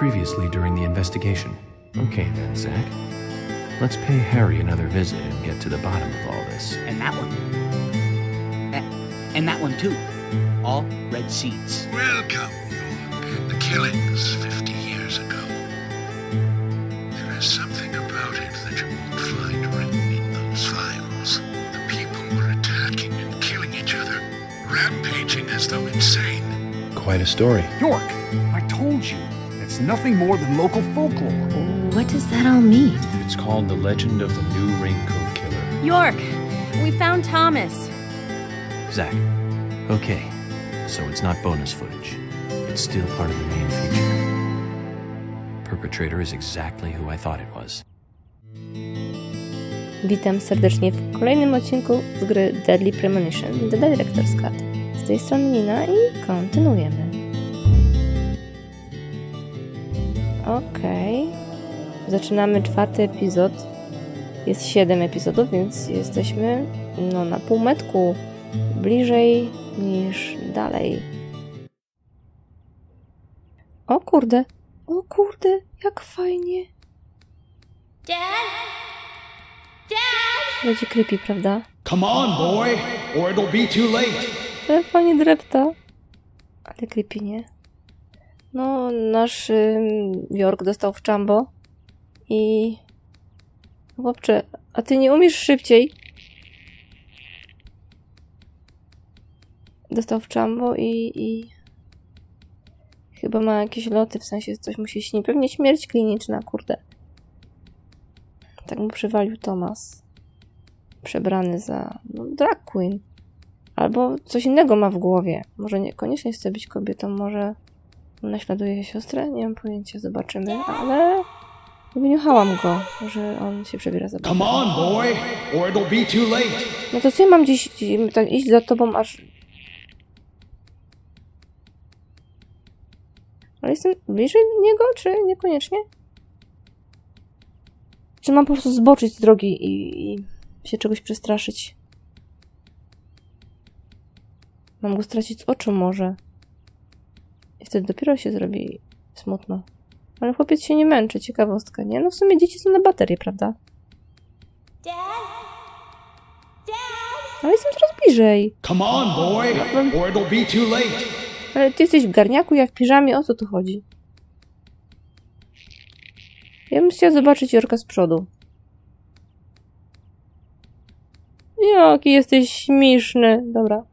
previously during the investigation. Okay then, Zach. Let's pay Harry another visit and get to the bottom of all this. And that one. And that one too. All red seats. Welcome, York. The killings 50 years ago. There is something about it that you won't find written in those files. The people were attacking and killing each other, rampaging as though insane. Quite a story. York, I told you, it's nothing more than local folklore. What does that all mean? It's called The Legend of the New Raincoat Killer. York, we found Thomas. Zach, okay, so it's not bonus footage. It's still part of the main feature. Perpetrator is exactly who I thought it was. Witam serdecznie w kolejnym odcinku z gry Deadly Premonition The Director's Cut. Z tej strony Nina i kontynuujemy. Okej. Zaczynamy 4. epizod. Jest 7 epizodów, więc jesteśmy na półmetku bliżej niż dalej. O kurde, jak fajnie. Będzie creepy, prawda? Come on, boy, or it'll be too late. Ale fajnie drepta. Ale creepy, nie? No, nasz York dostał w czambo i... Chłopcze, a ty nie umiesz szybciej? Dostał w czambo i... Chyba ma jakieś loty, w sensie coś mu się śni. Pewnie śmierć kliniczna, kurde. Tak mu przywalił Thomas. Przebrany za... drag queen. Albo coś innego ma w głowie. Może niekoniecznie chce być kobietą, może naśladuje siostrę? Nie mam pojęcia, zobaczymy, ale... Wyniuchałam go, że on się przebiera za babę. Come on, boy, or it'll be too late. No to co ja mam dziś tak iść za tobą aż... Ale jestem bliżej niego, czy niekoniecznie? Czy mam po prostu zboczyć z drogi i się czegoś przestraszyć? Mam go stracić z oczu może. I wtedy dopiero się zrobi smutno. Ale chłopiec się nie męczy, ciekawostka, nie? No w sumie dzieci są na baterię, prawda? Ale jestem coraz bliżej. Come on, boy, or it'll be too late. Ale ty jesteś w garniaku, ja w piżamie, o co tu chodzi? Ja bym chciała zobaczyć Yorka z przodu. Jaki jesteś śmieszny. Dobra.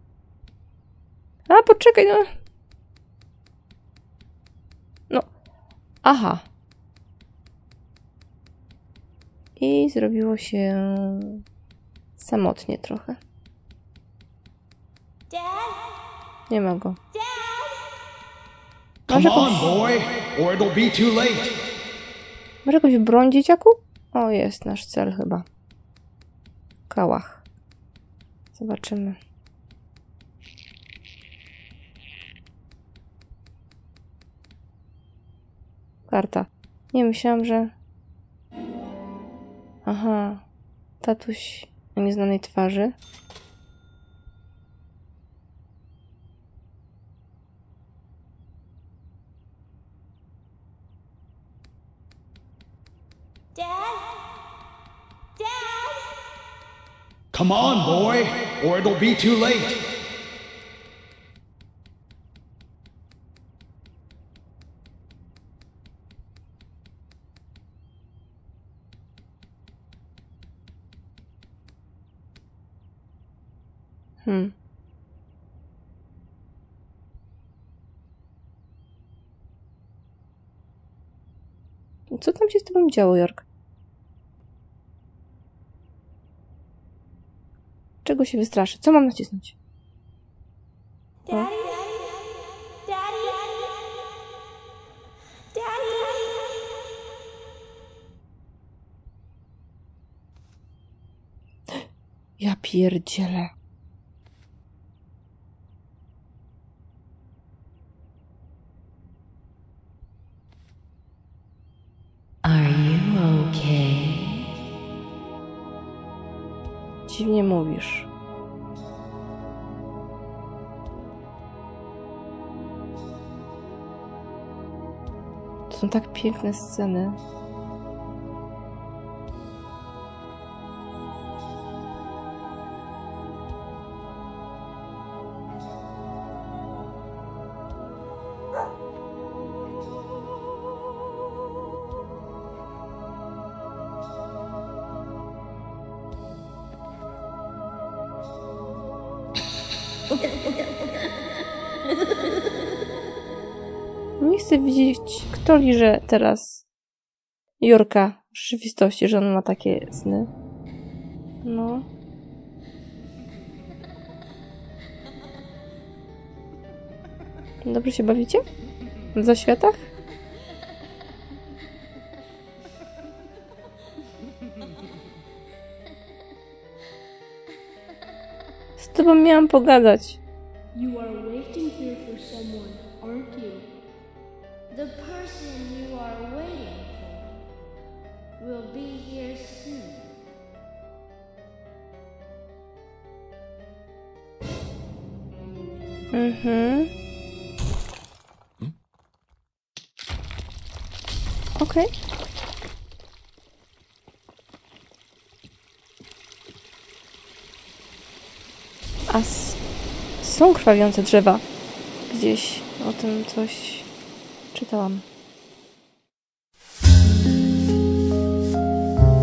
A, poczekaj, no. No. Aha. I zrobiło się samotnie trochę. Nie ma go. Come on, boy, or it'll be too late. Masz jakąś broń, dzieciaku? O, jest nasz cel chyba. Kałach. Zobaczymy. Karta. Nie, myślałam, że... Aha. Tatuś o nieznanej twarzy. Come on, boy, or it'll be too late. Co tam się z tobą działo, York? Czego się wystraszy? Co mam nacisnąć? O. Ja pierdzielę. Are you okay? Dziwnie mówisz. To są tak piękne sceny. Nie chcę widzieć, kto liże teraz Yorka w rzeczywistości, że on ma takie sny. No. Dobrze się bawicie? W zaświatach? Z tobą miałam pogadać. You are waiting here for someone, aren't you? The person you are waiting for will be here soon. Okej. A są krwawiące drzewa. Gdzieś o tym coś czytałam.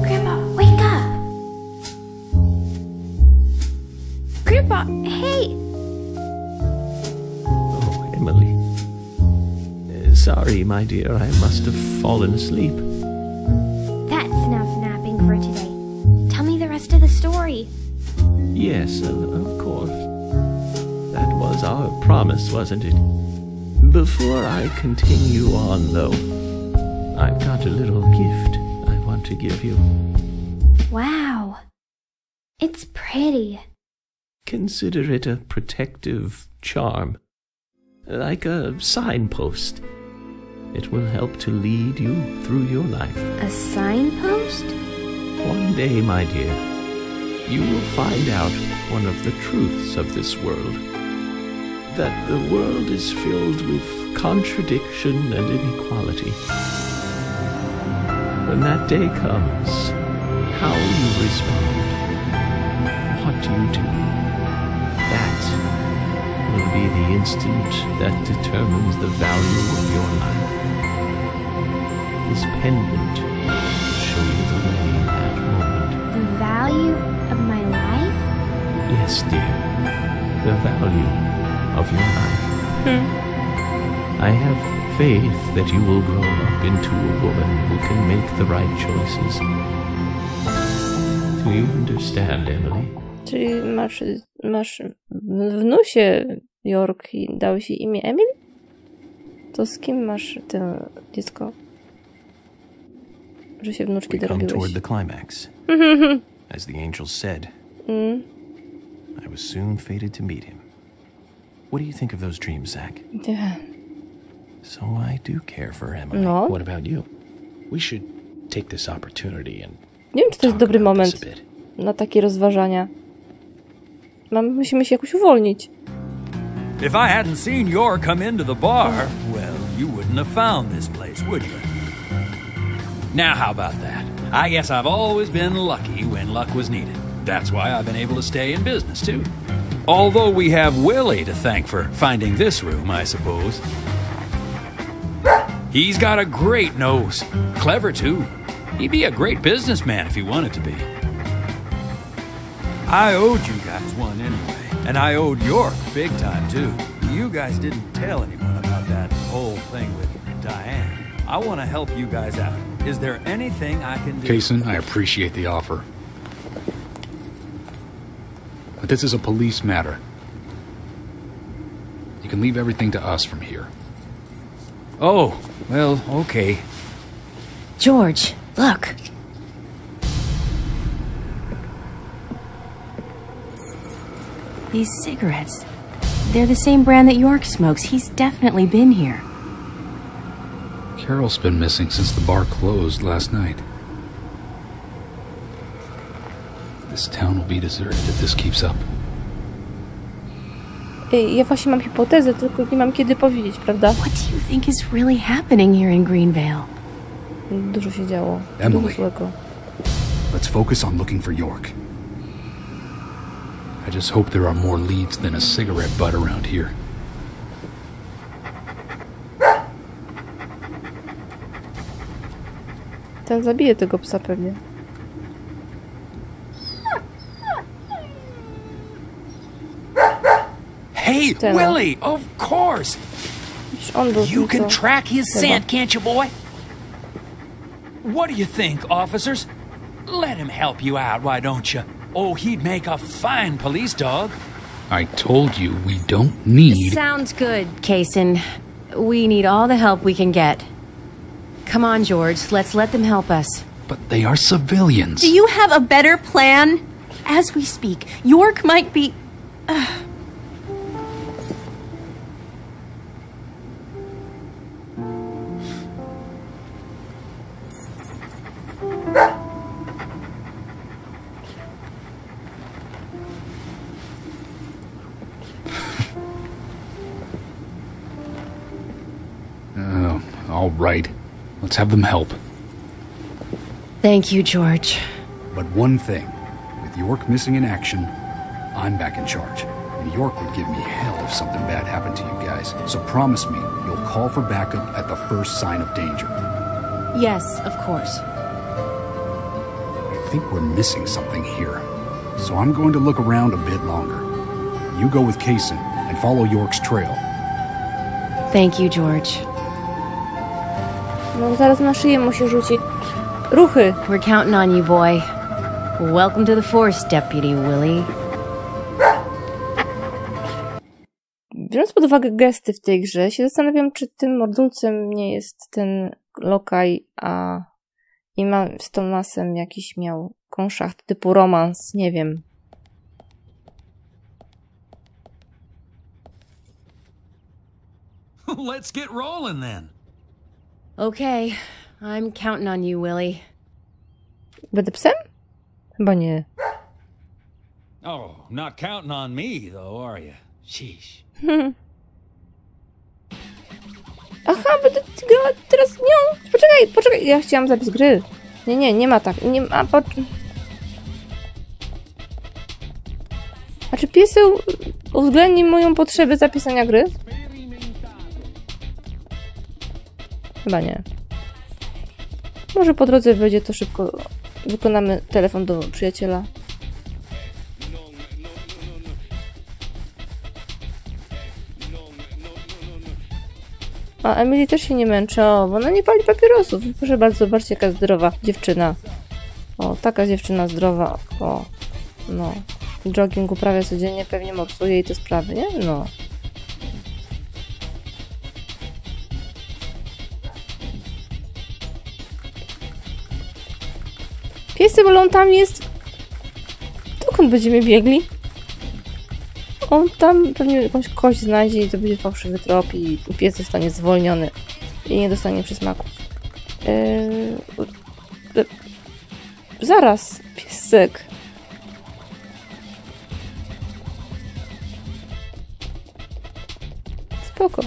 Grandpa, wake up! Grandpa, hey! Oh, Emily. Sorry, my dear, I must have fallen asleep. That's enough napping for today. Tell me the rest of the story. Yes, of course. That was our promise, wasn't it? Before I continue on, though, I've got a little gift I want to give you. Wow. It's pretty. Consider it a protective charm, like a signpost. It will help to lead you through your life. A signpost? One day, my dear, you will find out one of the truths of this world. That the world is filled with contradiction and inequality. When that day comes, how you respond, what you do, that will be the instant that determines the value of your life. This pendant will show you the way in that moment. The value of my life? Yes, dear. The value of your life. I have faith that you will grow up into a woman who can make the right choices. Do you understand, Emily? Czyli masz wnusie York i dałeś jej imię Emily? To z kim masz to dziecko? Że się wnuczki We come toward dorobiłeś. the climax. As the angels said, I was soon fated to meet him. What do you think of those dreams, Zach? Yeah. So I do care for Emily. No. What about you? We should take this opportunity and Nie wiem, czy to jest talk dobry about moment this a bit. na takie rozważania. Musimy się jakoś uwolnić. If I hadn't seen York come into the bar, well, you wouldn't have found this place, would you? Now, how about that? I guess I've always been lucky when luck was needed. That's why I've been able to stay in business, too. Although we have Willie to thank for finding this room, I suppose. He's got a great nose. Clever, too. He'd be a great businessman if he wanted to be. I owed you guys one anyway, and I owed York big time, too. You guys didn't tell anyone about that whole thing with Diane. I want to help you guys out. Is there anything I can do? Kaysen, I appreciate the offer. But this is a police matter. You can leave everything to us from here. Oh, well, okay. George, look. These cigarettes. They're the same brand that York smokes. He's definitely been here. Carol's been missing since the bar closed last night. This town will be deserted if this keeps up. Ja właśnie mam hipotezę, tylko nie mam kiedy powiedzieć, prawda? What do you think is really happening here in Greenvale? Dużo się działo. Emily. Dużo złego. Let's focus on looking for York. I just hope there are more leads than a cigarette butt around here. Ten zabije tego psa pewnie. Hey, Ten. Willie, of course. Przecież on był You tylko... can track his Chyba. scent, can't you, boy? What do you think, officers? Let him help you out, why don't you? Oh, he'd make a fine police dog. I told you we don't need... Sounds good, Kaysen. We need all the help we can get. Come on, George. Let's let them help us. But they are civilians. Do you have a better plan? As we speak, York might be... All right. Let's have them help. Thank you, George. But one thing, with York missing in action, I'm back in charge. And York would give me hell if something bad happened to you guys. So promise me you'll call for backup at the first sign of danger. Yes, of course. I think we're missing something here. So I'm going to look around a bit longer. You go with Kaysen and follow York's trail. Thank you, George. No zaraz na szyję mu się rzuci. Ruchy! We're counting on you, boy. Welcome to the force, Deputy Willie. Biorąc pod uwagę gesty w tej grze, się zastanawiam, czy tym mordulcem nie jest ten lokaj, a i ma z Tomasem jakiś miał konszacht typu romans, nie wiem. Let's get rolling then. Okay, I'm counting on you, Willie. Będę psem? Chyba nie. Oh, not counting on me, though, are you? Sheesh. Aha, będę grała teraz nią. Poczekaj, ja chciałam zapis gry. Nie ma tak. Nie ma. A czy pieseł uwzględni moją potrzebę zapisania gry? Chyba nie. Może po drodze będzie to szybko. Wykonamy telefon do przyjaciela. A Emily też się nie męczy, bo ona nie pali papierosów. Proszę bardzo, zobaczcie, jaka zdrowa dziewczyna. O, taka dziewczyna zdrowa. O, no. Jogging uprawia codziennie, pewnie morsuje jej te sprawy, nie? No. Piesy, bo on tam jest... Dokąd będziemy biegli? On tam pewnie jakąś kość znajdzie i to będzie fałszywy trop i pies zostanie zwolniony i nie dostanie przysmaków. Zaraz, piesek. Spoko.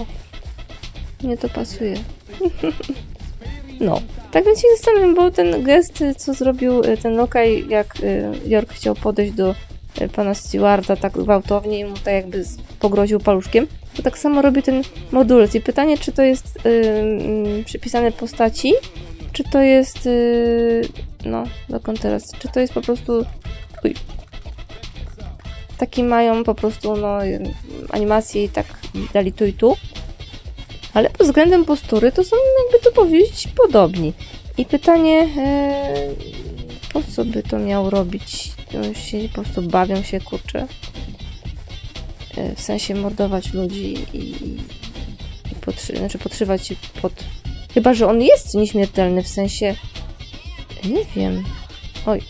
Mnie to pasuje. No. Tak więc się zastanawiam, bo ten gest, co zrobił ten lokaj, jak York chciał podejść do pana Stewarda tak gwałtownie i mu tak jakby pogroził paluszkiem, to tak samo robi ten modulec. I pytanie, czy to jest przypisane postaci, czy to jest no, dokąd teraz? Czy to jest po prostu taki mają po prostu no, animacje i tak dali tu i tu, ale pod względem postury to są, jakby to powiedzieć, podobni. I pytanie, po co by to miał robić? Się po prostu bawią się, kurczę. W sensie mordować ludzi i podszywać się pod... Chyba że on jest nieśmiertelny, w sensie... Nie wiem. Oj.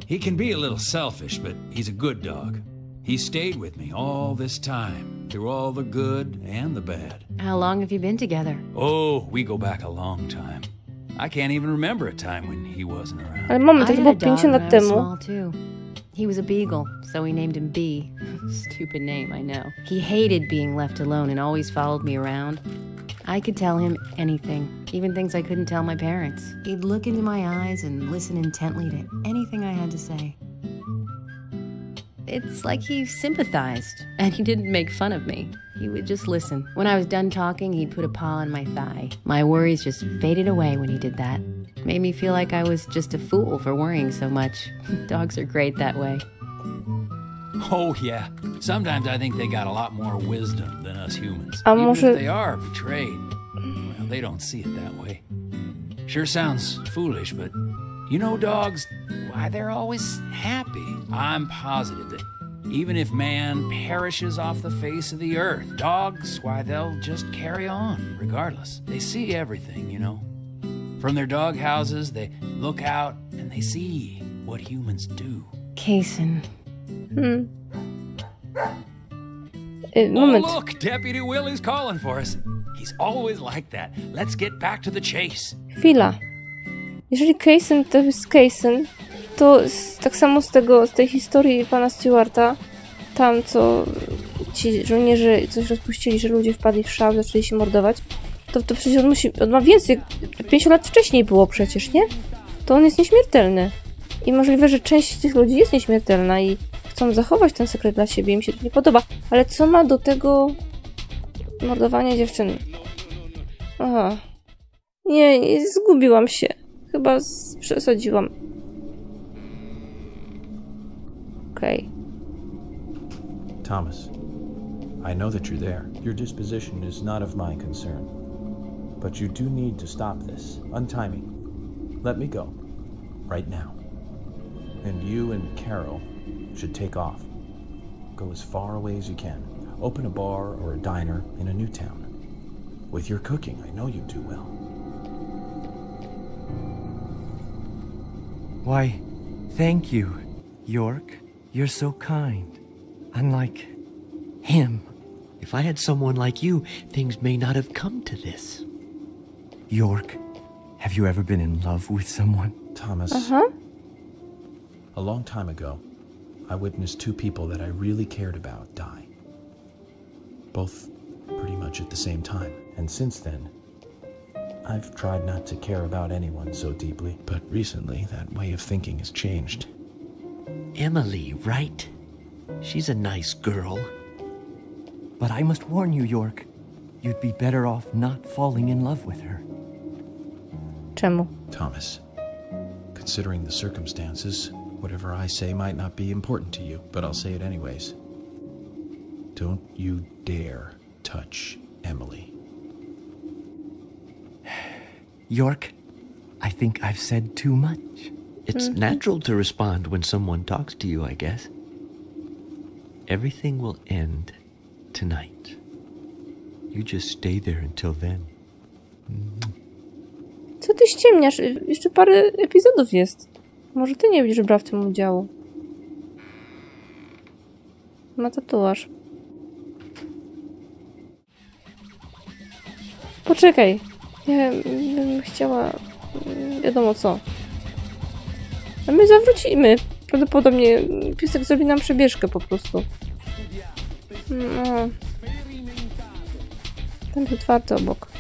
He can be a little selfish, but he's a good dog. He stayed with me all this time, through all the good and the bad. How long have you been together? Oh, we go back a long time. I can't even remember a time when he wasn't around. Ale moment, to I było had a dog 50 when lat I was temu. small too. He was a beagle, so we named him B. Stupid name, I know. He hated being left alone and always followed me around. I could tell him anything, even things I couldn't tell my parents. He'd look into my eyes and listen intently to anything I had to say. It's like he sympathized, and he didn't make fun of me. He would just listen. When I was done talking, he'd put a paw on my thigh. My worries just faded away when he did that. Made me feel like I was just a fool for worrying so much. Dogs are great that way. Oh, yeah. Sometimes I think they got a lot more wisdom than us humans. A Even może... if they are betrayed. Well, they don't see it that way. Sure sounds foolish, but you know dogs, why they're always happy. I'm positive that even if man perishes off the face of the earth, dogs, why, they'll just carry on, regardless. They see everything, you know. From their dog houses, they look out and they see what humans do. Kaysen. Moment. Oh, look, Deputy Willie's calling for us. He's always like that. Let's get back to the chase. Chwila. Jeżeli Kaysen to jest Kaysen, to tak samo z tej historii pana Stewarta, tam co ci żołnierze coś rozpuścili, że ludzie wpadli w szał, zaczęli się mordować, to przecież on ma więcej, 50 lat wcześniej było przecież, nie? To on jest nieśmiertelny. I możliwe, że część z tych ludzi jest nieśmiertelna i chcą zachować ten sekret dla siebie, im się to nie podoba. Ale co ma do tego mordowania dziewczyny? Aha. Nie, zgubiłam się. Chyba przesadziłam. Okej. Thomas, I know that you're there. Your disposition is not of my concern. But you do need to stop this. Untie me. Let me go. Right now. And you and Carol should take off. Go as far away as you can. Open a bar or a diner in a new town. With your cooking, I know you do well. Why, thank you, York. You're so kind. Unlike him. If I had someone like you, things may not have come to this. York, have you ever been in love with someone? Thomas, a long time ago, I witnessed two people that I really cared about die. Both pretty much at the same time. And since then, I've tried not to care about anyone so deeply. But recently, that way of thinking has changed. Emily, right? She's a nice girl. But I must warn you, York. You'd be better off not falling in love with her. Czemu? Thomas, considering the circumstances, whatever I say might not be important to you, but I'll say it anyways. Don't you dare touch Emily. York, I think I've said too much. It's natural to respond when someone talks to you, I guess. Everything will end tonight. You just stay there until then. Co ty ściemniasz? Jeszcze parę epizodów jest. Może ty nie będziesz brał w tym udziału. Ma tatuaż. Poczekaj. Ja bym chciała... Wiadomo co. A my zawrócimy. Prawdopodobnie piesek zrobi nam przebieżkę po prostu. No. Tam jest otwarty obok.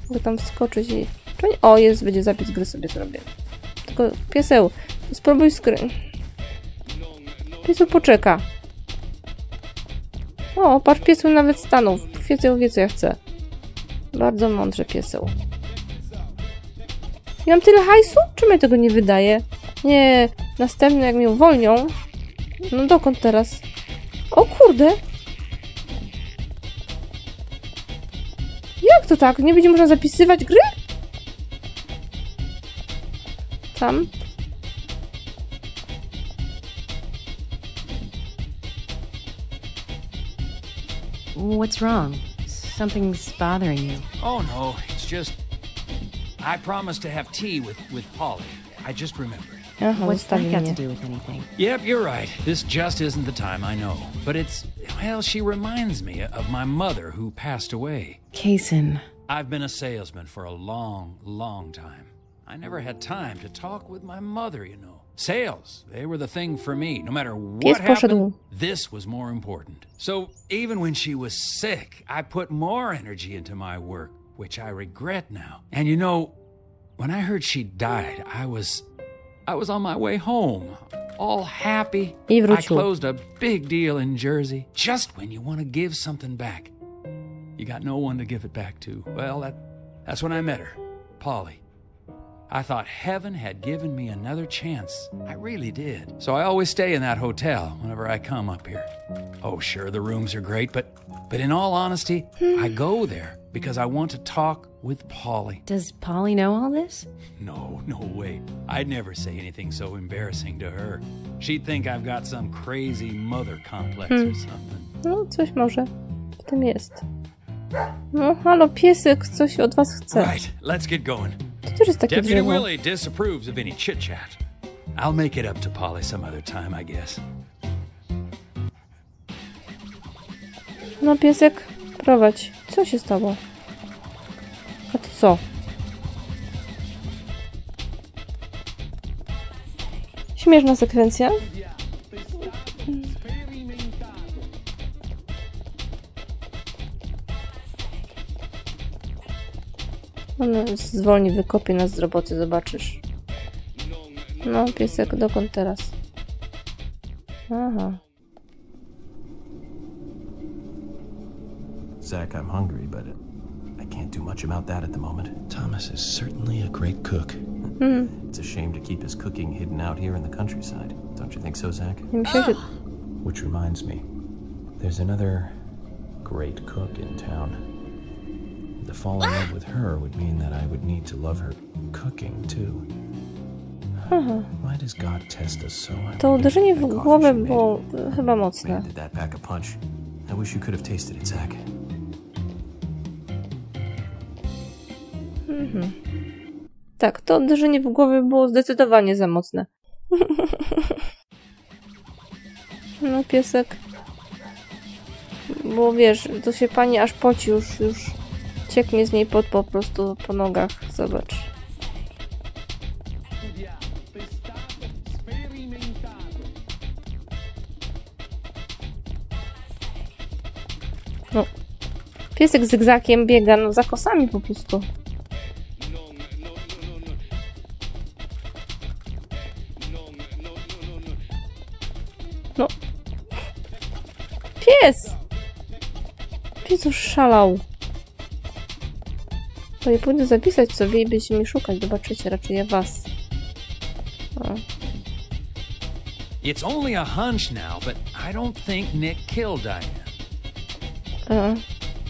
Mogę tam wskoczyć i... O, jest, będzie zapis gry sobie zrobię. Tylko pieseł, spróbuj Pieseł poczeka. O, patrz, pieseł nawet stanął. Pieseł wie, co ja chcę. Bardzo mądrze pieseł. Ja mam tyle hajsu? Czemu ja tego nie wydaję? Nie, następny jak mnie uwolnią. No dokąd teraz? O kurde! Jak to tak? Nie będzie można zapisywać gry? Tam. What's wrong? Something's bothering you. Oh, no, it's just... I promised to have tea with Polly. I just remembered. What's that got to do with anything? Yep, you're right. This just isn't the time, I know. But it's... Well, she reminds me of my mother who passed away. Kaysen. I've been a salesman for a long, long time. I never had time to talk with my mother, you know. Sales, they were the thing for me. No matter Pies what happened, poszedł. this was more important. So even when she was sick, I put more energy into my work, which I regret now. And you know, when I heard she died, I was on my way home, all happy. I I wrócił. closed a big deal in Jersey. Just when you want to give something back, you got no one to give it back to. Well, that's when I met her, Polly. I thought heaven had given me another chance. I really did. So I always stay in that hotel whenever I come up here. Oh, sure, the rooms are great, but in all honesty, I go there because I want to talk with Polly. Does Polly know all this? No way. I'd never say anything so embarrassing to her. She'd think I've got some crazy mother complex or something. No, coś może w tym jest. No, halo, piesek, coś od was chce. Right, let's get going. To też jest takie Deputy drzewo. Willie disapproves of any chit-chat. I'll make it up to Polly some other time, I guess. No, piesek, prowadź. Co się stało? A to co? Śmieszna sekwencja. On zwolni, wykopie nas z roboty, zobaczysz. No, piesek, dokąd teraz? Aha. Zach, I'm hungry, but I can't do much about that at the moment. Thomas is certainly a great cook. It's a shame to keep his cooking hidden out here in the countryside. Don't you think so, Zach? Myślę, że... Which reminds me, there's another great cook in town. To fall in love with her would mean that I would need to love her cooking too. Why does God test us so? To uderzenie w głowę było chyba mocne. Man, did that pack a punch? I wish you could have tasted it, Zach. Tak, to uderzenie w głowę było zdecydowanie za mocne. No, piesek. Bo wiesz, to się pani aż poci, już cieknie z niej pot po prostu po nogach. Zobacz. No. Piesek zygzakiem biega, no za kosami po prostu. No. Pies! Pies już szalał. To ja pójdę zapisać sobie i będziecie mi szukać. Zobaczycie, raczej ja was. O. It's only a hunch now, but I don't think Nick killed Diane.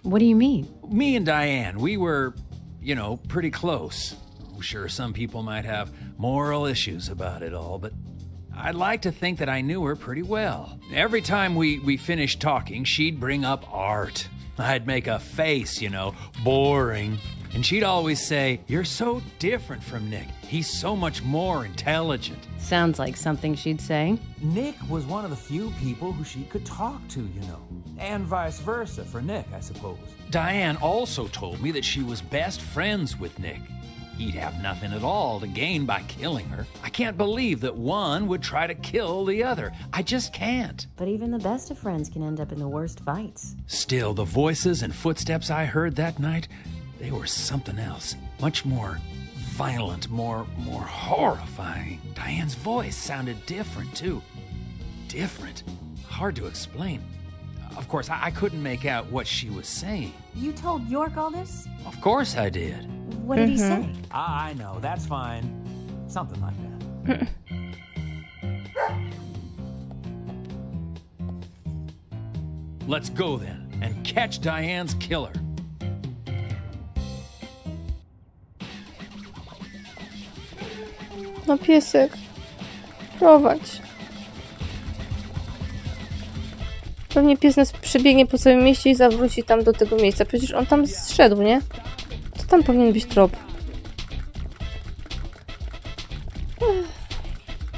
What do you mean? Me and Diane, we were, you know, pretty close. Sure, some people might have moral issues about it all, but I'd like to think that I knew her pretty well. Every time we finished talking, she'd bring up art. I'd make a face, you know, boring. And she'd always say, "You're so different from Nick. He's so much more intelligent." Sounds like something she'd say. Nick was one of the few people who she could talk to, you know. And vice versa for Nick, I suppose. Diane also told me that she was best friends with Nick. He'd have nothing at all to gain by killing her. I can't believe that one would try to kill the other. I just can't. But even the best of friends can end up in the worst fights. Still, the voices and footsteps I heard that night, they were something else. Much more violent, more horrifying. Diane's voice sounded different, too. Different. Hard to explain. Of course, I couldn't make out what she was saying. You told York all this? Of course I did. What did he say? I know, that's fine. Something like that. Let's go then and catch Diane's killer. No, piesek. Prowadź. Pewnie pies nas przebiegnie po całym mieście i zawróci tam do tego miejsca. Przecież on tam zszedł, nie? To tam powinien być trop.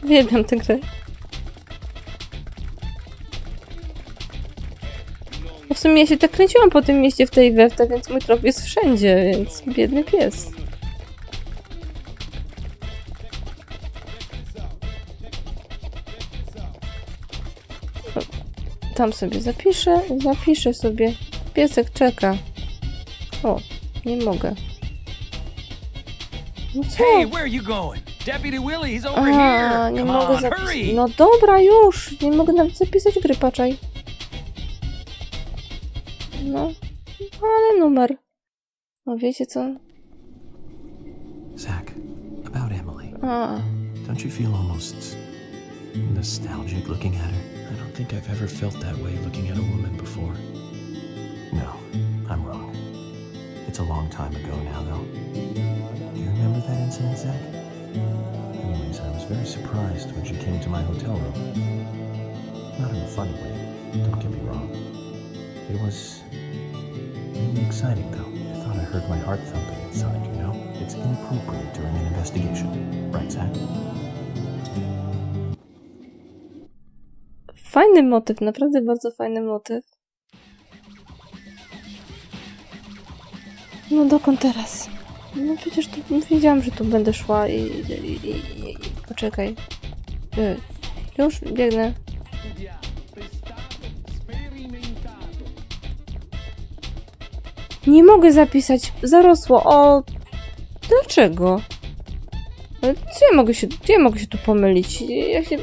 Uwielbiam tę grę. No w sumie ja się tak kręciłam po tym mieście w tej weftę, więc mój trop jest wszędzie, więc biedny pies. Tam sobie zapiszę sobie. Piesek czeka. O, nie mogę. No co? Hey, where are you going? Deputy Willie, he's over A, here. nie Come mogę on, zapisać. hurry. No dobra, już. Nie mogę nawet zapisać gry, patrzaj. No, ale numer. No wiecie co? Zach, about Emily. A, Don't you feel almost nostalgic looking at her? I don't think I've ever felt that way looking at a woman before. No, I'm wrong. It's a long time ago now, though. Do you remember that incident, Zach? Anyways, I was very surprised when she came to my hotel room. Not in a funny way, don't get me wrong. It was really exciting, though. I thought I heard my heart thumping inside, you know? It's inappropriate during an investigation. Right, Zach? fajny motyw, naprawdę bardzo fajny motyw. No dokąd teraz? No przecież tu wiedziałam, że tu będę szła i poczekaj. Już biegnę. Nie mogę zapisać. Zarosło. O. Dlaczego? Ale co ja mogę się tu pomylić? Ja się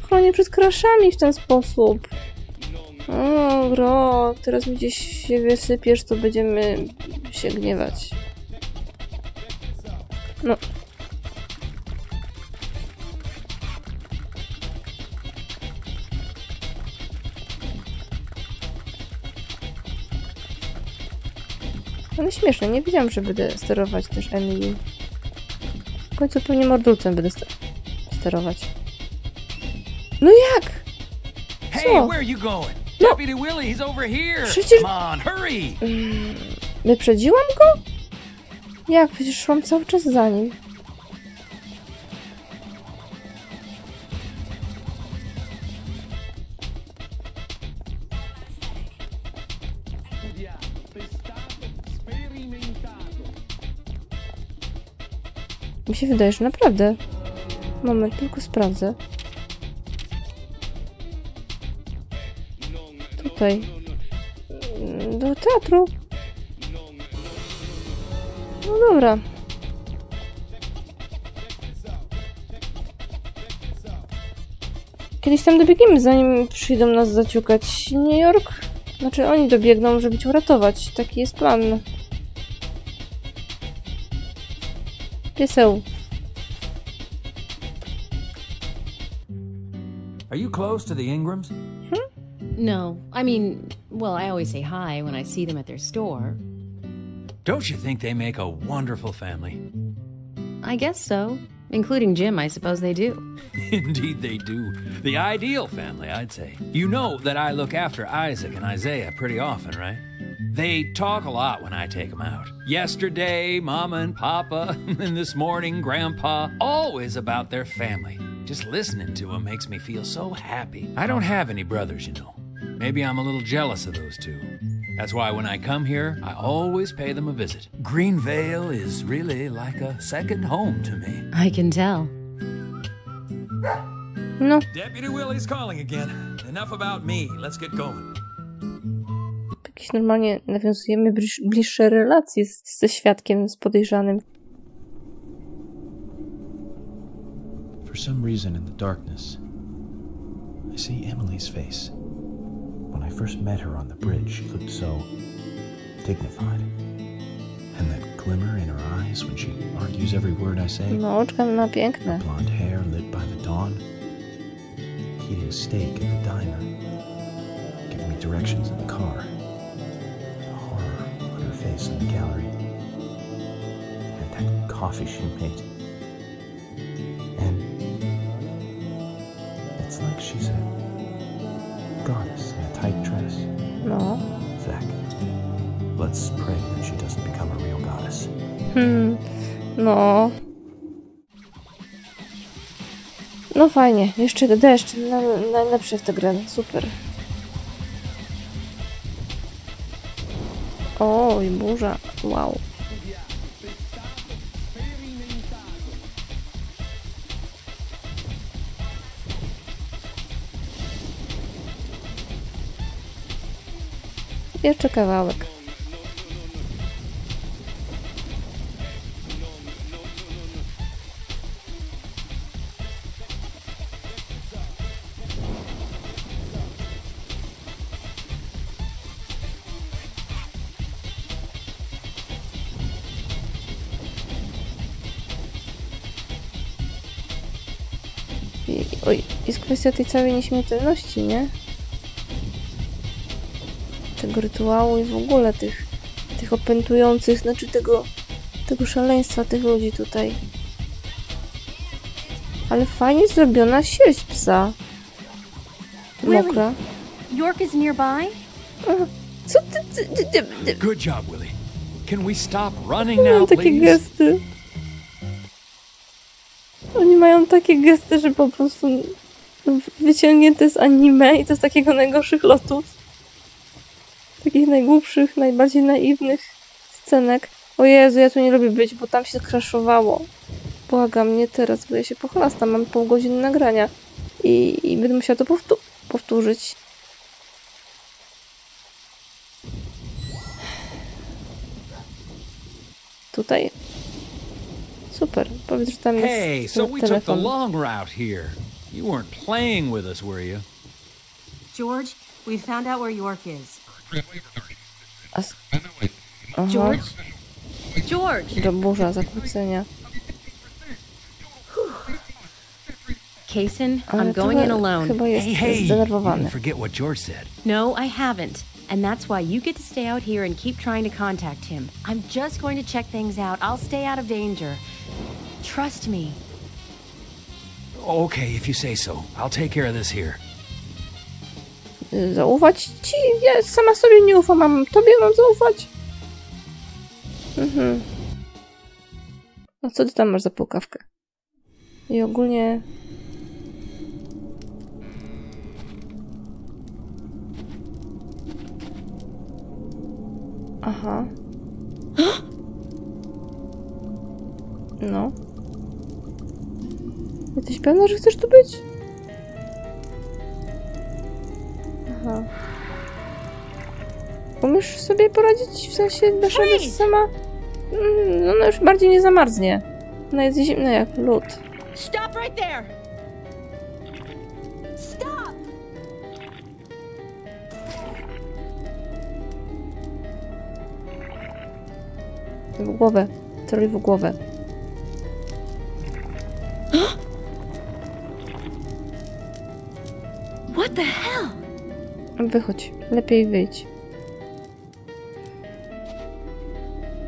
chronię przed kraszami w ten sposób. O, bro, teraz mi gdzieś się wysypiesz, to będziemy się gniewać. No. Ale śmieszne, nie wiedziałam, że będę sterować też Emily. W końcu pewnie mordulcem będę sterować. No jak? Hey, where are you going? No. Deputy Willie, he's over here. Przecież... Come on, hurry. Wyprzedziłam go? Jak? Przecież szłam cały czas za nim. Mi się wydaje, że naprawdę. Moment, tylko sprawdzę. Tutaj. Do teatru. No dobra. Kiedyś tam dobiegniemy, zanim przyjdą nas zaciukać. New York? Znaczy oni dobiegną, żeby cię uratować. Taki jest plan. Pieseł. Are you close to the Ingrams? No. I mean, well, I always say hi when I see them at their store. Don't you think they make a wonderful family? I guess so. Including Jim, I suppose they do. Indeed they do. The ideal family, I'd say. You know that I look after Isaac and Isaiah pretty often, right? They talk a lot when I take them out. Yesterday, Mama and Papa, and this morning, Grandpa, always about their family. Just listening to them makes me feel so happy. I don't have any brothers, you know. Maybe I'm a little jealous of those two. That's why when I come here, I always pay them a visit. Greenvale is really like a second home to me. I can tell. No. Deputy Willie's calling again. Enough about me. Let's get going. Jakieś normalnie nawiązujemy bliższe relacje ze świadkiem, z podejrzanym. For some reason in the darkness, I see Emily's face. When I first met her on the bridge, she looked so dignified. And that glimmer in her eyes when she argues every word I say. No, oczka ma piękne. Blonde hair lit by the dawn. Eating steak at the diner. Giving me directions in the car. The horror on her face in the gallery. And that coffee she made. And it's like she's a goddess in a tight dress. No. Zach, let's pray that she doesn't become a real goddess. No. No fajnie. Jeszcze deszcz. Najlepszy w tę grę. Super. Oj, burza. Wow. Jeszcze kawałek. Oj, jest kwestia tej całej nieśmiertelności, nie? Tego rytuału i w ogóle tych opętujących, znaczy tego szaleństwa tych ludzi tutaj. Ale fajnie zrobiona sierść psa. Mokra. York is nearby? Co ty? Good job, Willie. Can we stop running Mają now, takie please? gesty. Oni mają takie gesty, że po prostu wyciągnięte z anime i to z takiego najgorszych lotów. Takich najgłupszych, najbardziej naiwnych scenek. O Jezu, ja tu nie lubię być, bo tam się skraszowało. Błagam, nie teraz, bo ja się pochlastam. Mam pół godziny nagrania. I będę musiała to powtórzyć. Tutaj. Super. Powiedz, że tam jest Hey, so we took the telefon. long route here. You weren't playing with us, were you? George, we found out where York is. Aha. George? George! Do burza, zakłócenia. Kason, Ale I'm going in alone. chyba jest Hey, you zdenerwowany. didn't forget what George said. No, I haven't. And that's why you get to stay out here and keep trying to contact him. I'm just going to check things out. I'll stay out of danger. Trust me. Okay, if you say so. I'll take care of this here. Zaufać ci? Ja sama sobie nie ufam. Tobie mam zaufać? Mhm. A co ty tam masz za pukawkę? I ogólnie... Aha. No. Jesteś pewna, że chcesz tu być? Aha. Umiesz sobie poradzić? W sensie dasz radę sama? No, ona już bardziej nie zamarznie. Ona jest zimna jak lód. Stop right there! Stop! W głowę. Celuj w głowę. What the hell? Wychodź. Lepiej wyjdź.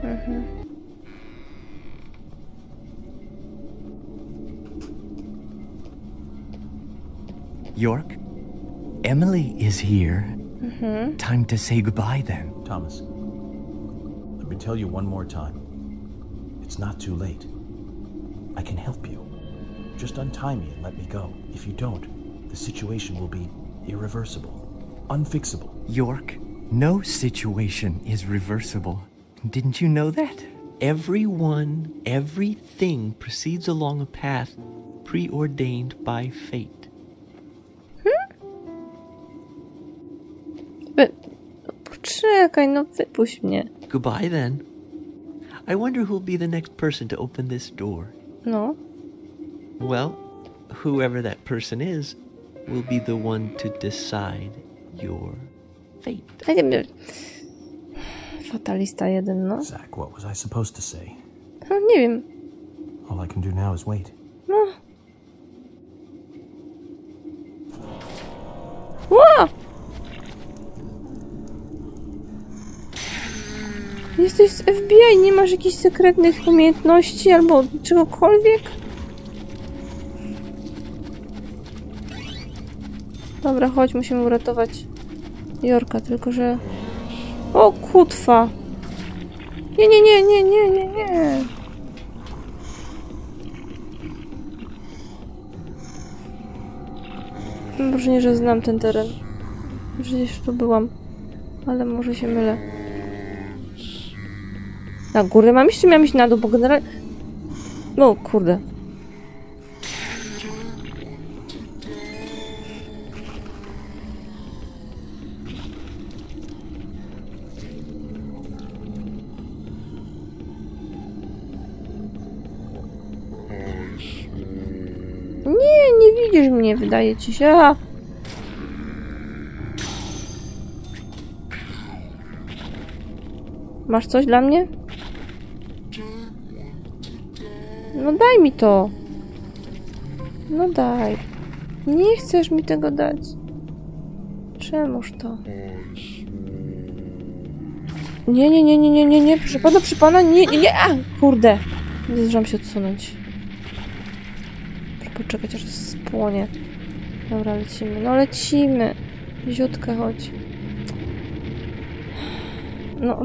Mhm. York, Emily is here. Time to say goodbye then. Thomas, let me tell you one more time. It's not too late. I can help you. Just untie me and let me go. If you don't, the situation will be irreversible, unfixable. York, no situation is reversible. Didn't you know that? Everyone, everything proceeds along a path preordained by fate. Poczekaj, no wypuść mnie. Goodbye then. I wonder who'll be the next person to open this door. No. Well, whoever that person is will be the one to decide your fate. Ja nie wiem. Fatalista jeden, no. Zach, what was I supposed to say? No, nie wiem. All I can do now is wait. No. Ła! Jesteś z FBI, nie masz jakichś sekretnych umiejętności albo czegokolwiek? Dobra, chodź, musimy uratować Yorka, tylko że... O, kutwa! Nie, nie, nie, nie, nie, nie, nie! Mam wrażenie, że znam ten teren. Przecież tu byłam. Ale może się mylę. Na górę mam iść, czy miałam iść na dół, bo generalnie... No, kurde. widzisz mnie, wydaje ci się. A! Masz coś dla mnie? No daj mi to. No daj. Nie chcesz mi tego dać. Czemuż to? Nie. Proszę pana, nie. A, kurde. Nie zdążyłam się odsunąć. Muszę poczekać, aż spłonie. Dobra, lecimy. No lecimy. Ziutka, chodź. No.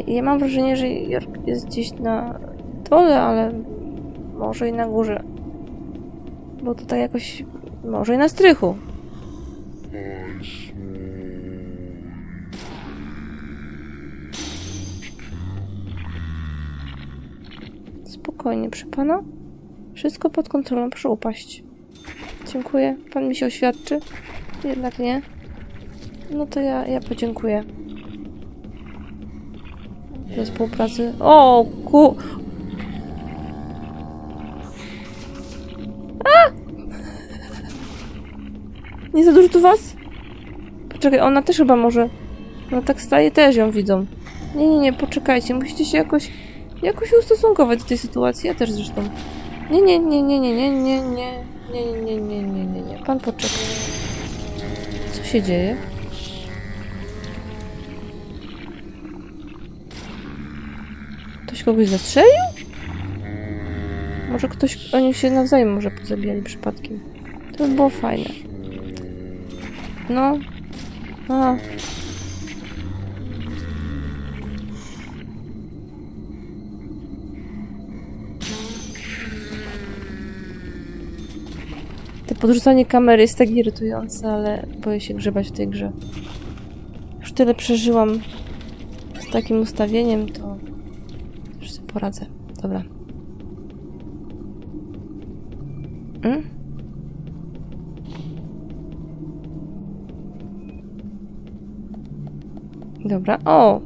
Ja mam wrażenie, że York jest gdzieś na dole, ale może i na górze. Bo tutaj jakoś... może i na strychu. Spokojnie, proszę pana. Wszystko pod kontrolą, proszę upaść. Dziękuję. Pan mi się oświadczy? Jednak nie. No to ja podziękuję. Do współpracy. O, A! Nie za dużo tu was? Poczekaj, ona też chyba może... No tak staje, też ją widzą. Nie, poczekajcie. Musicie się jakoś ustosunkować do tej sytuacji. Ja też zresztą. Nie. Pan poczekaj. Co się dzieje? Ktoś kogoś zastrzelił? Może oni się nawzajem może pozabijali przypadkiem. To by było fajne. No. A. To podrzucanie kamery jest tak irytujące, ale boję się grzebać w tej grze. Już tyle przeżyłam z takim ustawieniem, to już sobie poradzę. Dobra. Dobra. O!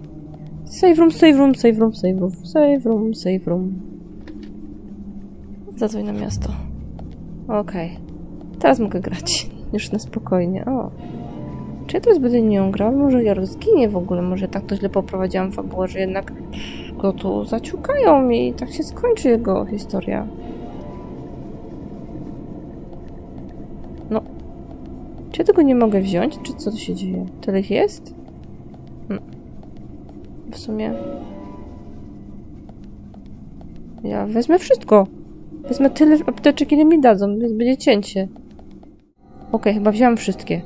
Save room. Zadzwoń na miasto. Okej. Teraz mogę grać. Już na spokojnie. O. Czy ja teraz będę nią grał? Może ja zginie w ogóle. Może tak to źle poprowadziłam fabułę, że jednak go tu zaciukają i tak się skończy jego historia. No. Czy ja tego nie mogę wziąć? Czy co tu się dzieje? Tyle ich jest? W sumie... Ja wezmę wszystko. Wezmę tyle apteczek, ile mi dadzą, więc będzie cięcie. Okej, chyba wziąłam wszystkie.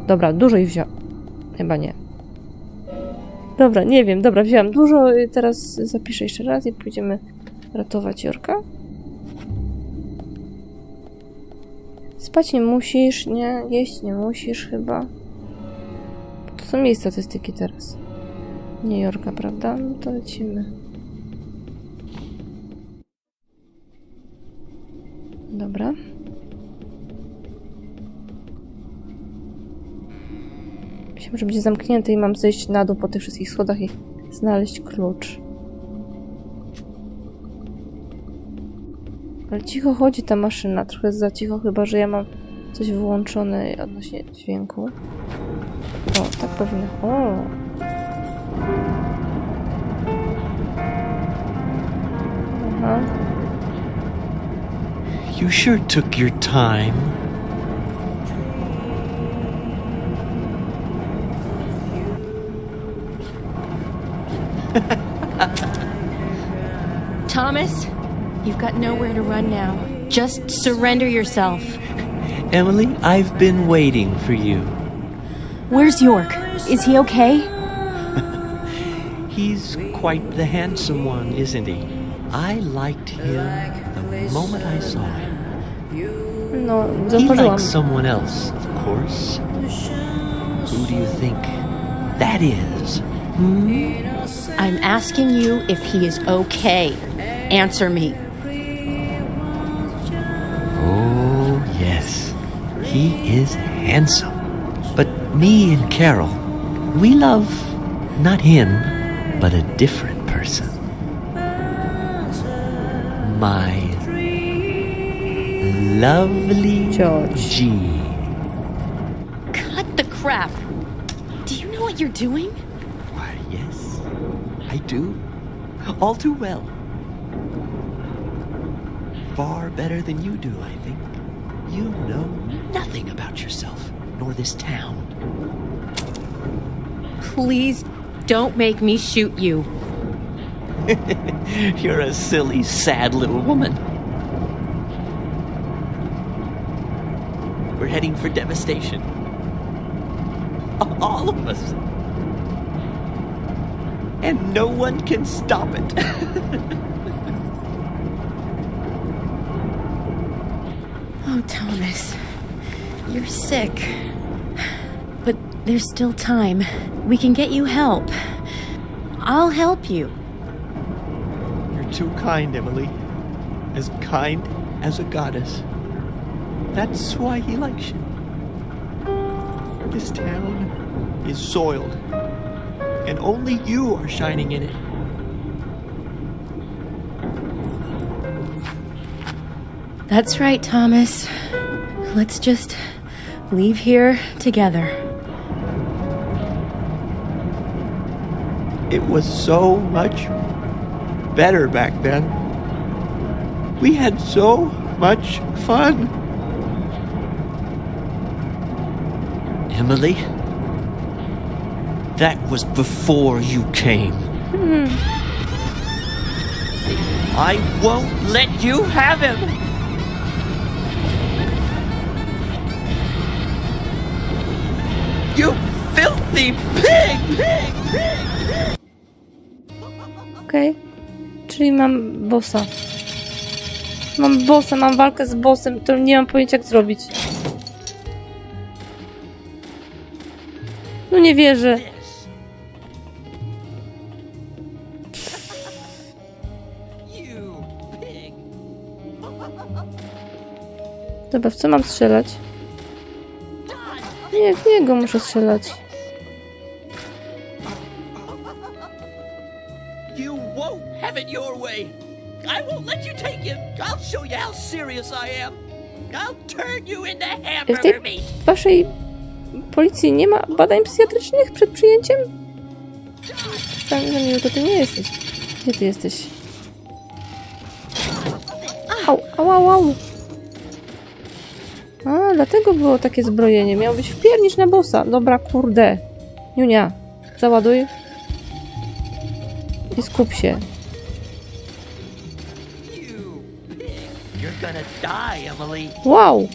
Dobra, dużo ich wziąłam. Chyba nie. Dobra, nie wiem. Dobra, wziąłam dużo. Teraz zapiszę jeszcze raz i pójdziemy ratować Yorka. Spać nie musisz, nie? Jeść nie musisz chyba. To są jej statystyki teraz. Nie Yorka, prawda? No to lecimy. Dobra. Myślałam, że będzie zamknięte i mam zejść na dół po tych wszystkich schodach i znaleźć klucz. Ale cicho chodzi ta maszyna. Trochę za cicho, chyba że ja mam coś wyłączone odnośnie dźwięku. O, tak powinno. O! Aha. You sure took your time. Thomas, you've got nowhere to run now. Just surrender yourself. Emily, I've been waiting for you. Where's York? Is he okay? He's quite the handsome one, isn't he? I liked him the moment I saw him. No, he likes someone else, of course. Who do you think that is? Hmm? I'm asking you if he is okay. Answer me. Oh, yes. He is handsome. But me and Carol, we love not him, but a different person. my lovely G. Cut the crap. Do you know what you're doing? Why, yes, I do. All too well. Far better than you do, I think. You know nothing about yourself, nor this town. Please don't make me shoot you. You're a silly, sad little woman. We're heading for devastation. All of us. And no one can stop it. Oh, Thomas. You're sick. But there's still time. We can get you help. I'll help you. You're too kind, Emily. As kind as a goddess. That's why he likes you. This town is soiled. And only you are shining in it. That's right, Thomas. Let's just leave here together. It was so much better back then. We had so much fun. Emily, that was before you came. I won't let you have him. You filthy pig! Okej. Czyli mam bossa. Mam walkę z bossem, to nie mam pojęcia jak zrobić. No nie wierzę. Dobra, w co mam strzelać? Nie, w niego muszę strzelać. You won't have it your way. I won't let you take him. I'll show you how serious I am. I'll turn you into hamburger meat. W waszej policji nie ma badań psychiatrycznych przed przyjęciem? To ty nie jesteś. Gdzie ty jesteś? Au. A, dlatego było takie zbrojenie. Miał być wpiernicz na bossa. Dobra, kurde. Niunia, załaduj. I skup się. Wow.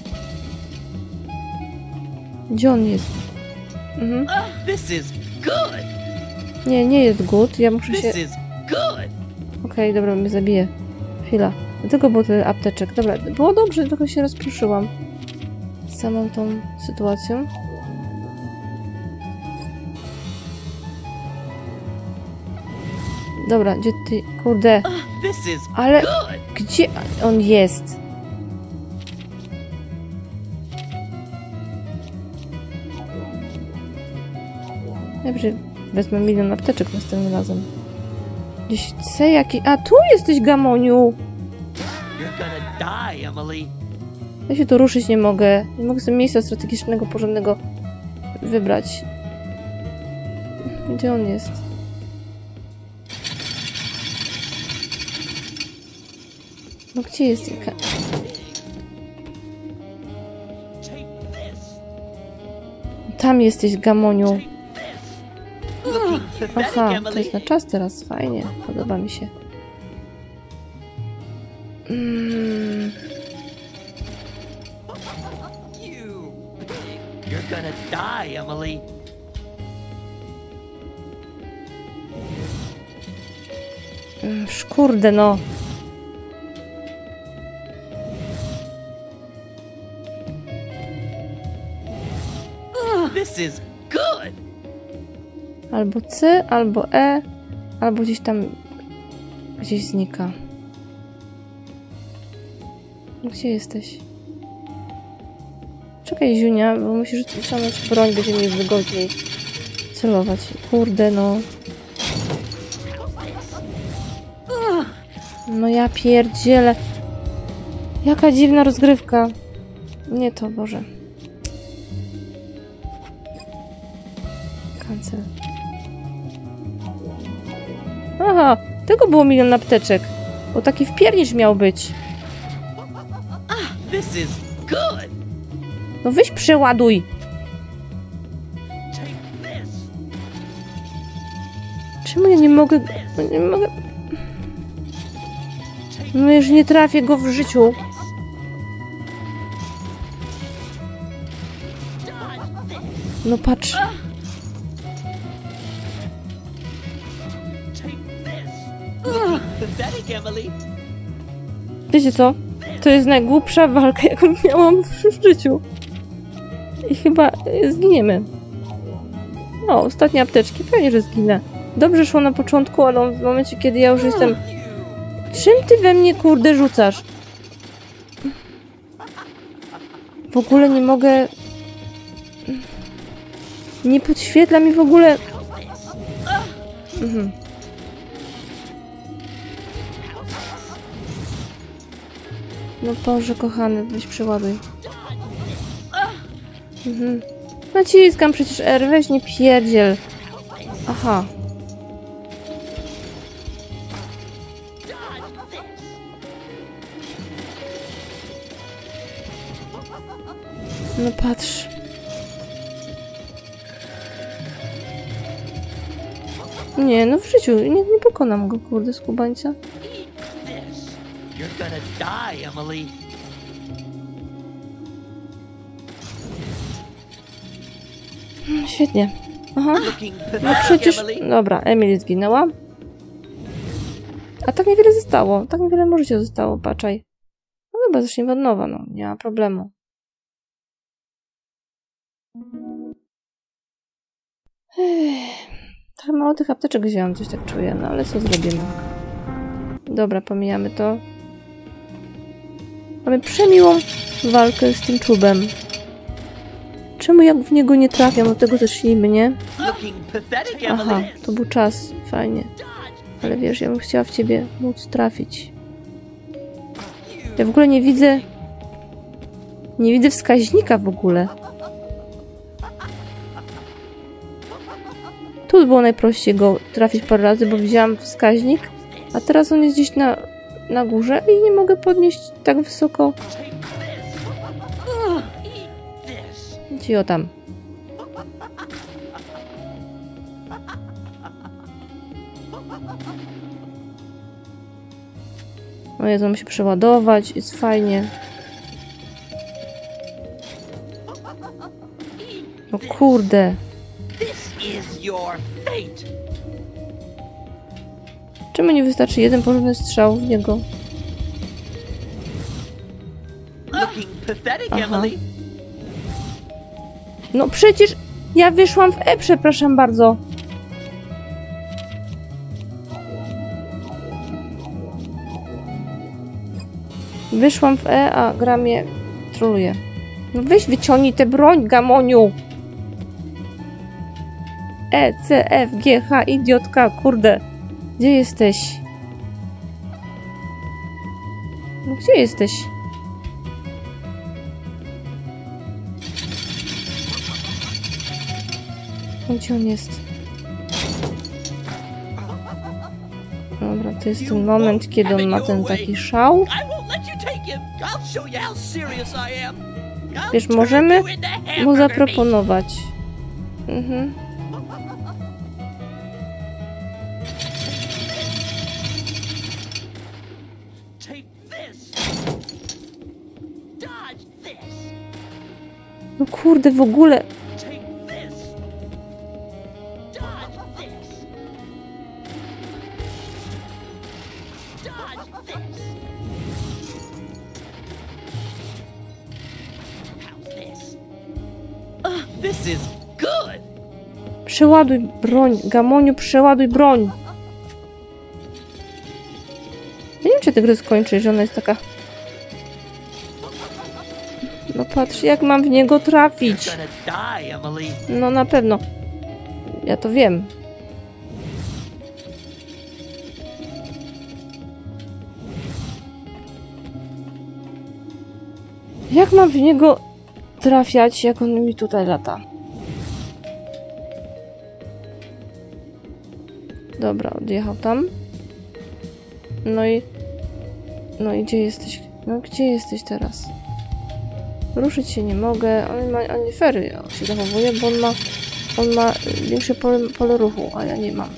Gdzie on jest? Nie jest good. Ja muszę się... Okej, dobra, mnie zabije. Chwila. Dlatego był ten apteczek. Dobra, było dobrze, trochę się rozproszyłam z samą tą sytuacją. Dobra, gdzie ty... Kurde. Ale... Gdzie on jest? Dobrze, wezmę 1 000 000 apteczek następnym razem. Gdzieś C jaki... A, tu jesteś, gamoniu! Ja się tu ruszyć nie mogę. Nie mogę sobie miejsca strategicznego, porządnego wybrać. Gdzie on jest? No gdzie jest? Tam jesteś, gamoniu. Aha, to jest na czas teraz. Fajnie. Podoba mi się. You're gonna die, Emily. Kurde, no. This is good. Albo C, albo E, albo gdzieś tam gdzieś znika. Gdzie jesteś? Czekaj, Ziunia, bo musisz usunąć broń, będzie mi wygodniej celować. Kurde, no. No ja pierdzielę. Jaka dziwna rozgrywka. Nie to, Boże. Cancel. Aha, tego było 1 000 000 apteczek. Bo taki wpiernicz miał być. This is good. No weź przeładuj. Czemu ja nie mogę... Nie mogę... No już nie trafię go w życiu. No patrz. Wiecie co? To jest najgłupsza walka, jaką miałam w życiu. I chyba zginiemy. O, ostatnie apteczki. Pewnie, że zginę. Dobrze szło na początku, ale w momencie, kiedy ja już jestem... Czym ty we mnie, kurde, rzucasz? W ogóle nie mogę... Nie podświetla mi w ogóle... Mhm. No Boże, kochany, weź przeładuj. Mhm. Naciskam przecież R, weź nie pierdziel. Aha. No patrz. Nie, no w życiu nie pokonam go, kurde, skubańca. You're gonna die, Emily. Świetnie. Aha. No przecież... Dobra, Emily zginęła. A tak niewiele zostało. Tak niewiele możecie zostało, patrzaj. No chyba zaczniemy od nowa, no. Nie ma problemu. Tak mało tych apteczek wziąłem, coś tak czuję, no ale co zrobimy? Dobra, pomijamy to. Mamy przemiłą walkę z tym czubem. Czemu jak w niego nie trafiam? Od tego zacznijmy, nie? Aha, to był czas. Fajnie. Ale wiesz, ja bym chciała w ciebie móc trafić. Ja w ogóle nie widzę... Nie widzę wskaźnika w ogóle. Tu było najprościej go trafić parę razy, bo widziałam wskaźnik. A teraz on jest gdzieś na górze i nie mogę podnieść tak wysoko. Cio tam. O Jezu, mam się przeładować, jest fajnie. O kurde. Czemu nie wystarczy jeden porządny strzał w niego? Aha. No przecież ja wyszłam w E, przepraszam bardzo. Wyszłam w E, a gra mnie troluje. No weź wyciągnij tę broń, gamoniu. E, C, F, G, H, idiotka, kurde. Gdzie jesteś? No gdzie jesteś? No, gdzie on jest? Dobra, to jest ten moment, kiedy on ma ten taki szał. Wiesz, możemy mu zaproponować. Mhm. No kurde, w ogóle... Przeładuj broń, gamoniu, przeładuj broń. Ja nie wiem, czy tę grę skończy, że ona jest taka... No patrz, jak mam w niego trafić. No na pewno. Ja to wiem. Jak mam w niego trafiać, jak on mi tutaj lata? Dobra, odjechał tam. No i gdzie jesteś? No gdzie jesteś teraz? Ruszyć się nie mogę. On nie fery się zachowuje, bo on ma większe pole ruchu, a ja nie mam.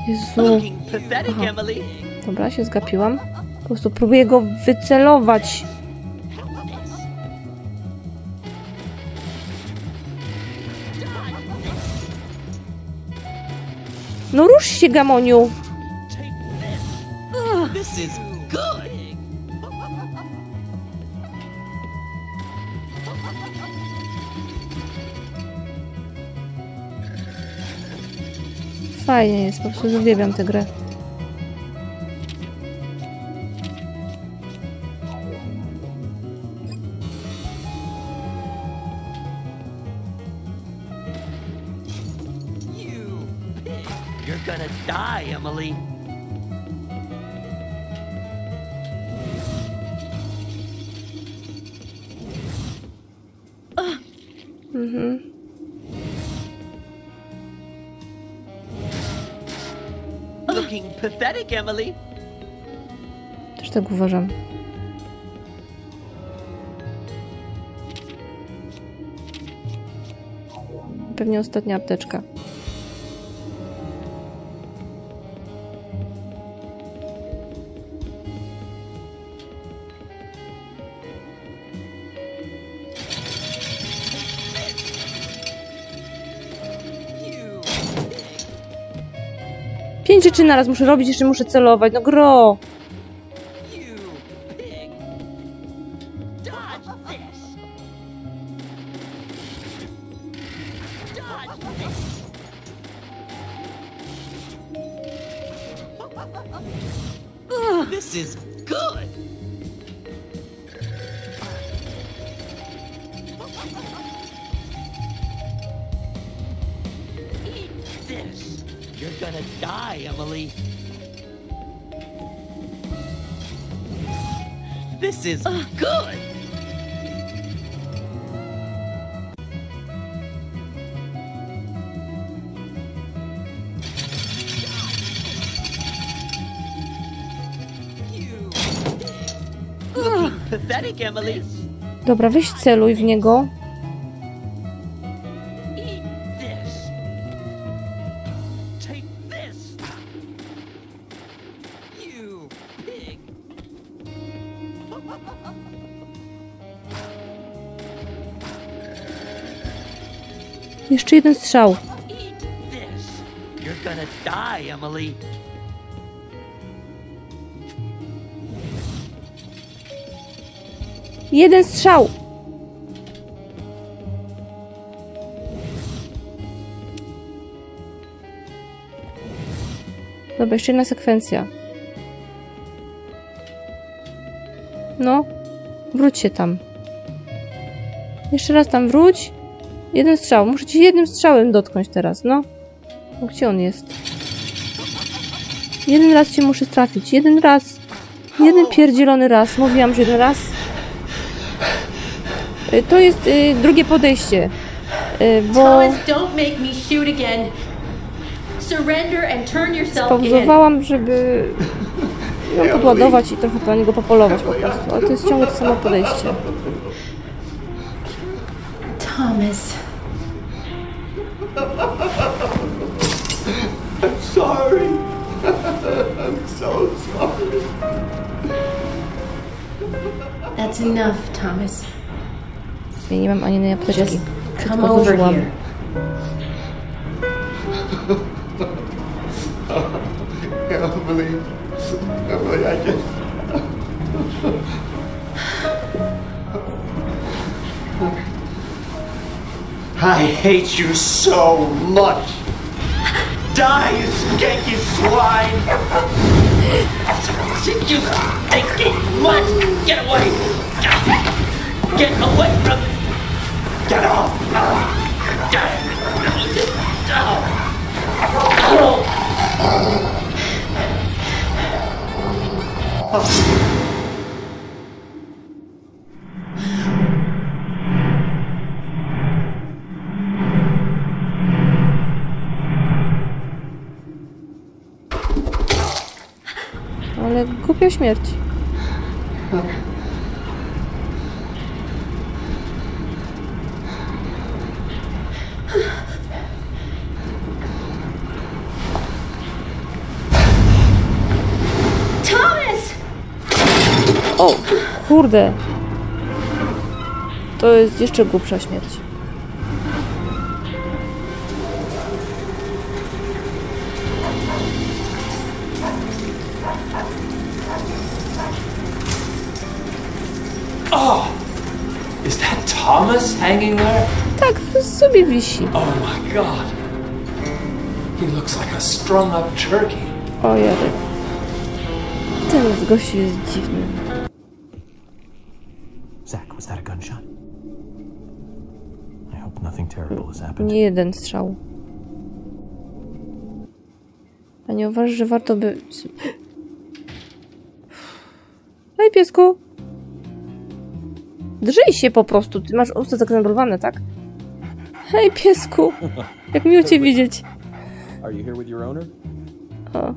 Jezu. Aha. Dobra, się zgapiłam. Po prostu próbuję go wycelować. No rusz się, gamoniu! Fajnie jest, po prostu uwielbiam tę grę. You're gonna die, Emily. Looking pathetic, Emily. Też tak uważam. Pewnie ostatnia apteczka. Pięć rzeczy naraz muszę robić, jeszcze muszę celować. No gro! This is good. Eat this. You're gonna die, Emily. This is good. Pathetic, Emily. Dobra, weź celuj w niego. Eat this. Take this. You pig. Jeszcze jeden strzał. Eat this. You're gonna die, Emily. Jeden strzał! Dobra, jeszcze jedna sekwencja. No, wróć się tam. Jeszcze raz tam wróć. Jeden strzał. Muszę cię jednym strzałem dotknąć teraz, no. No gdzie on jest? Jeden raz cię muszę trafić. Jeden raz. Jeden pierdzielony raz. Mówiłam, że jeden raz. To jest drugie podejście, bo spauzowałam, żeby ją podładować i trochę po niego popolować po prostu, ale to jest ciągle to samo podejście. Thomas. I'm sorry. I'm so sorry. That's enough, Thomas. Ja nie mam ani jednej apteczki. Just come Wszystko over zużyłam. here. Emily, I just... I hate you so much. Die, you skanky swine! You stinky mutt! Get away! Get away from me! Get off! Ale głupia śmierć. O, kurde. To jest jeszcze głupsza śmierć. Oh! Is that Thomas hanging there? Tak, sobie wisi. Oh my god. He looks like a strung up turkey. O jady. Ten gościu jest dziwny. Zach, was that a gunshot? I hope nothing terrible has happened. Nie jeden strzał. A nie uważasz, że warto by... Hej, piesku! Drzyj się po prostu. Ty masz usta zakręblowane, tak? Hej, piesku! Jak miło cię widzieć. Are you here with your owner? O.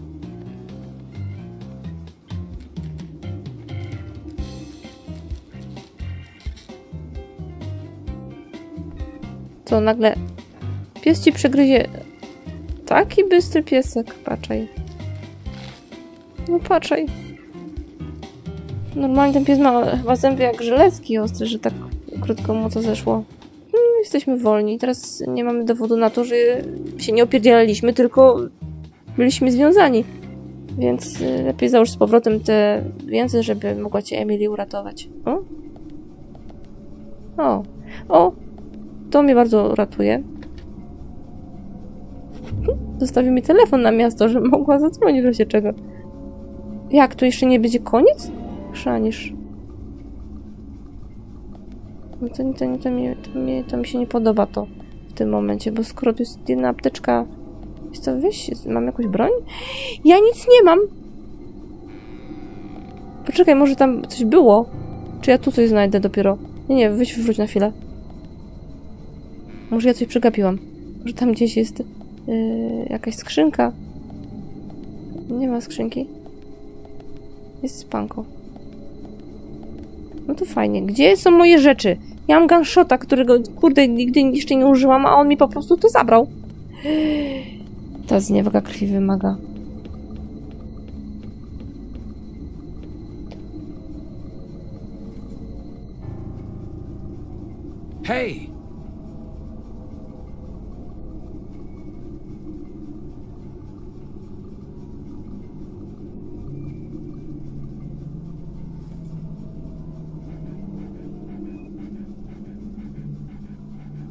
Co, nagle pies ci przegryzie. Taki bystry piesek. Patrzaj. No patrzaj. Normalnie ten pies ma chyba zęby jak żelazki ostre, że tak krótko mu to zeszło. Jesteśmy wolni. Teraz nie mamy dowodu na to, że się nie opierdzielaliśmy, tylko byliśmy związani. Więc lepiej załóż z powrotem te więzy, żeby mogła cię Emily uratować. O? O. O! To mnie bardzo ratuje. Zostawił mi telefon na miasto, że mogła zadzwonić w razie czego. Jak? To jeszcze nie będzie koniec? Chrzanisz. No to mi się nie podoba to w tym momencie, bo skoro to jest jedna apteczka... Wiesz co, weź, mam jakąś broń? Ja nic nie mam! Poczekaj, może tam coś było? Czy ja tu coś znajdę dopiero? Nie, wróć na chwilę. Może ja coś przegapiłam. Może tam gdzieś jest jakaś skrzynka. Nie ma skrzynki. Jest spanko. No to fajnie. Gdzie są moje rzeczy? Ja mam gunshota, którego, kurde, nigdy jeszcze nie użyłam, a on mi po prostu to zabrał. Ta zniewaga krwi wymaga. Hey!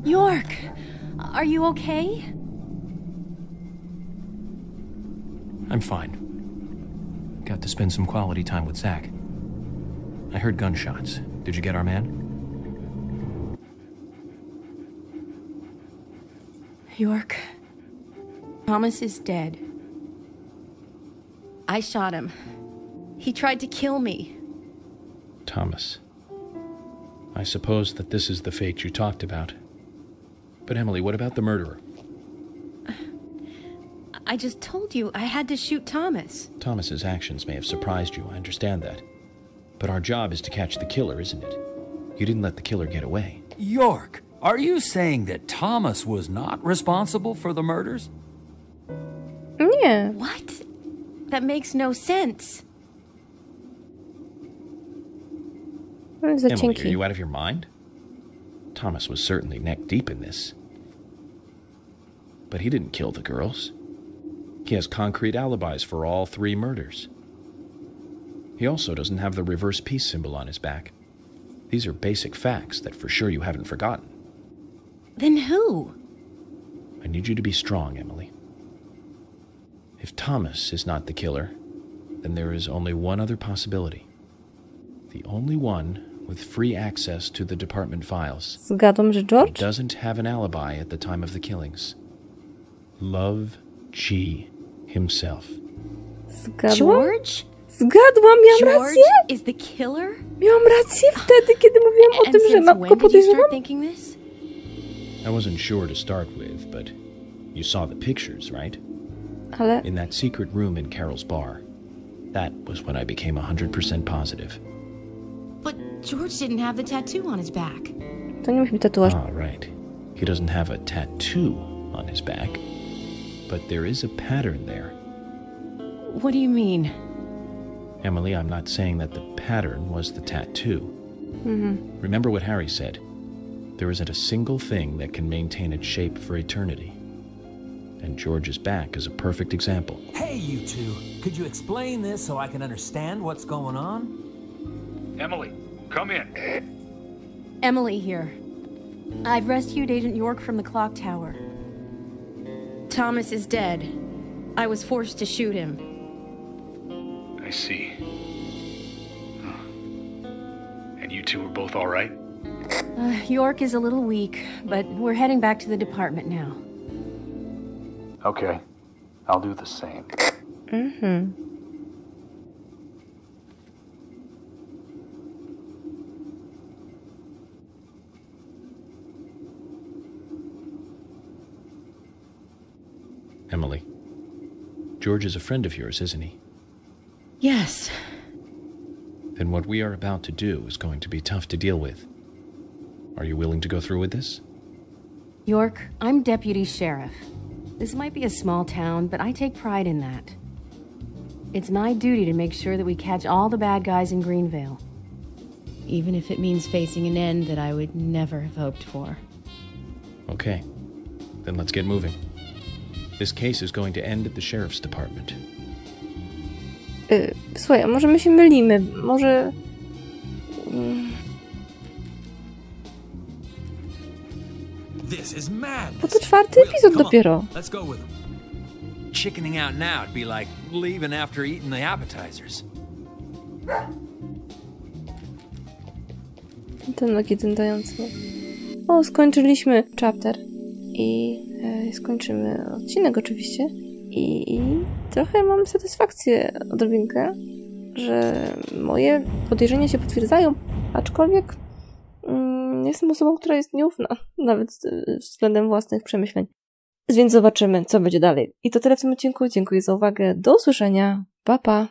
York! Are you okay? I'm fine. Got to spend some quality time with Zach. I heard gunshots. Did you get our man? York. Thomas is dead. I shot him. He tried to kill me. Thomas. I suppose that this is the fate you talked about. But Emily, what about the murderer? I just told you I had to shoot Thomas. Thomas's actions may have surprised you, I understand that. But our job is to catch the killer, isn't it? You didn't let the killer get away. York, are you saying that Thomas was not responsible for the murders? Nie. What? That makes no sense. Za Emily, cienki. are you out of your mind? Thomas was certainly neck deep in this. But he didn't kill the girls. He has concrete alibis for all 3 murders. He also doesn't have the reverse peace symbol on his back. These are basic facts that for sure you haven't forgotten. Then who? I need you to be strong, Emily. If Thomas is not the killer, then there is only one other possibility. The only one with free access to the department files. Zgadłam, że He George? doesn't have an alibi at the time of the killings. Love G himself. Zgadłam? George? Zgadłam, miałam George rację? is the killer? Miałam rację wtedy, kiedy mówiłam o And tym, że since matko when did you start podejrzewam? thinking this? I wasn't sure to start with, but you saw the pictures, right? Ale... In that secret room in Carol's bar. That was when I became 100% positive. But George didn't have the tattoo on his back. To nie musi być tatuaż. Ah, right. He doesn't have a tattoo on his back, but there is a pattern there. What do you mean? Emily, I'm not saying that the pattern was the tattoo. Remember what Harry said. There isn't a single thing that can maintain its shape for eternity. And George's back is a perfect example. Hey, you two. Could you explain this so I can understand what's going on? Emily, come in. Emily here. I've rescued Agent York from the clock tower. Thomas is dead. I was forced to shoot him. I see. And you two are both all right? York is a little weak, but we're heading back to the department now. Okay. I'll do the same. Emily, George is a friend of yours, isn't he? Yes. Then what we are about to do is going to be tough to deal with. Are you willing to go through with this? York, I'm deputy sheriff. This might be a small town, but I take pride in that. It's my duty to make sure that we catch all the bad guys in Greenvale. Even if it means facing an end that I would never have hoped for. Okay. Then let's get moving. This case is going to end at the sheriff's department. Słuchaj, a może my się mylimy? Może... This is mad. Bo to 4. epizod dopiero. Let's go with them. Chickening out now would be like leaving after eating the appetizers. Ten nogi dętający. O, skończyliśmy chapter. I skończymy odcinek oczywiście. I trochę mam satysfakcję odrobinkę, że moje podejrzenia się potwierdzają, aczkolwiek jestem osobą, która jest nieufna, nawet względem własnych przemyśleń. Więc zobaczymy, co będzie dalej. I to tyle w tym odcinku. Dziękuję za uwagę. Do usłyszenia. Pa, pa.